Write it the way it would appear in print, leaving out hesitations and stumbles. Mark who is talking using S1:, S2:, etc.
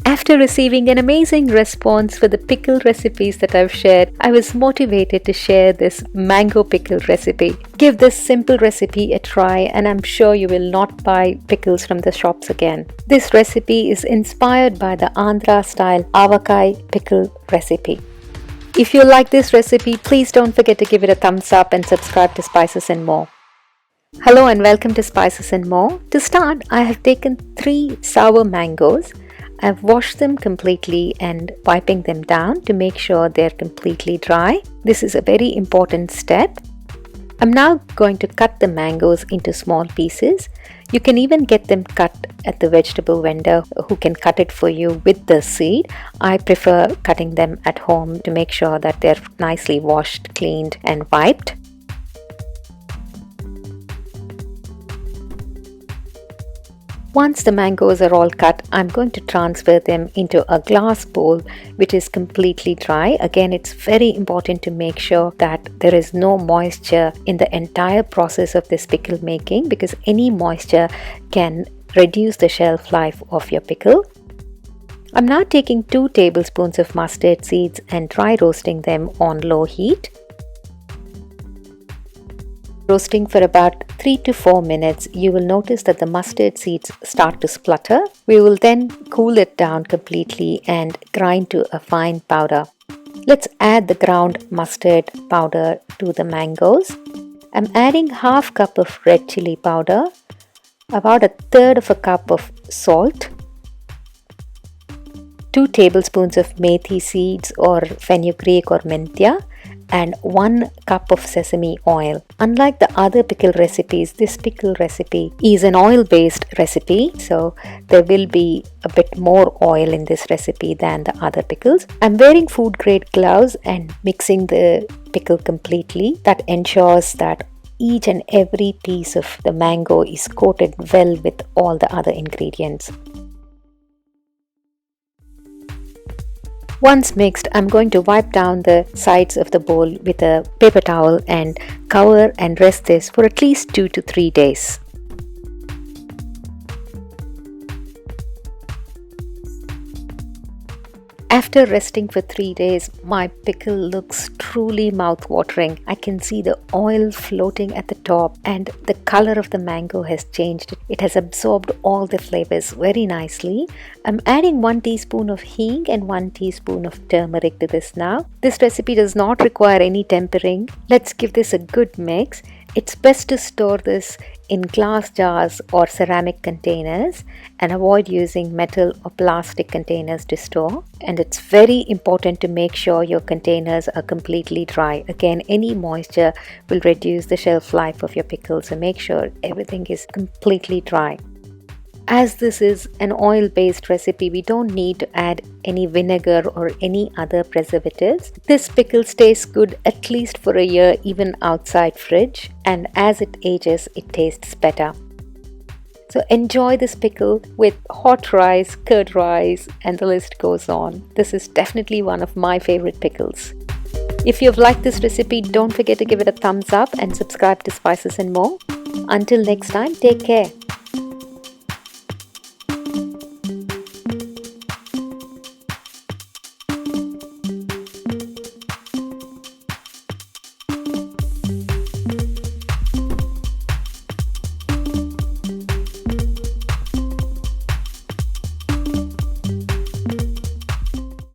S1: After receiving an amazing response for the pickle recipes that I've shared, I was motivated to share this mango pickle recipe. Give this simple recipe a try and I'm sure you will not buy pickles from the shops again. This recipe is inspired by the Andhra style mavinakayi pickle recipe. If you like this recipe, please don't forget to give it a thumbs up and subscribe to Spices and More. Hello and welcome to Spices and More. To start, I have taken 3 sour mangoes. I've washed them completely and wiping them down to make sure they're completely dry. This is a very important step. I'm now going to cut the mangoes into small pieces. You can even get them cut at the vegetable vendor who can cut it for you with the seed. I prefer cutting them at home to make sure that they're nicely washed, cleaned and wiped. Once the mangoes are all cut, I'm going to transfer them into a glass bowl which is completely dry. Again, it's very important to make sure that there is no moisture in the entire process of this pickle making, because any moisture can reduce the shelf life of your pickle. I'm now taking 2 tablespoons of mustard seeds and dry roasting them on low heat. Roasting for about 3 to 4 minutes, you will notice that the mustard seeds start to splutter. We will then cool it down completely and grind to a fine powder. Let's add the ground mustard powder to the mangoes. I'm adding half cup of red chilli powder, about a third of a cup of salt, 2 tablespoons of methi seeds or fenugreek or menthia, and 1 cup of sesame oil. Unlike the other pickle recipes, this pickle recipe is an oil-based recipe, so there will be a bit more oil in this recipe than the other pickles. I'm wearing food grade gloves and mixing the pickle completely. That ensures that each and every piece of the mango is coated well with all the other ingredients. Once mixed, I'm going to wipe down the sides of the bowl with a paper towel and cover and rest this for at least 2 to 3 days. After resting for 3 days, my pickle looks truly mouth-watering. I can see the oil floating at the top and the color of the mango has changed. It has absorbed all the flavors very nicely. I'm adding 1 teaspoon of hing and 1 teaspoon of turmeric to this now. This recipe does not require any tempering. Let's give this a good mix. It's best to store this in glass jars or ceramic containers and avoid using metal or plastic containers to store. And it's very important to make sure your containers are completely dry. Again, any moisture will reduce the shelf life of your pickles, so make sure everything is completely dry. As this is an oil-based recipe, we don't need to add any vinegar or any other preservatives. This pickle stays good at least for a year, even outside fridge, and as it ages, it tastes better. So enjoy this pickle with hot rice, curd rice, and the list goes on. This is definitely one of my favorite pickles. If you've liked this recipe, don't forget to give it a thumbs up and subscribe to Spices and More. Until next time, take care.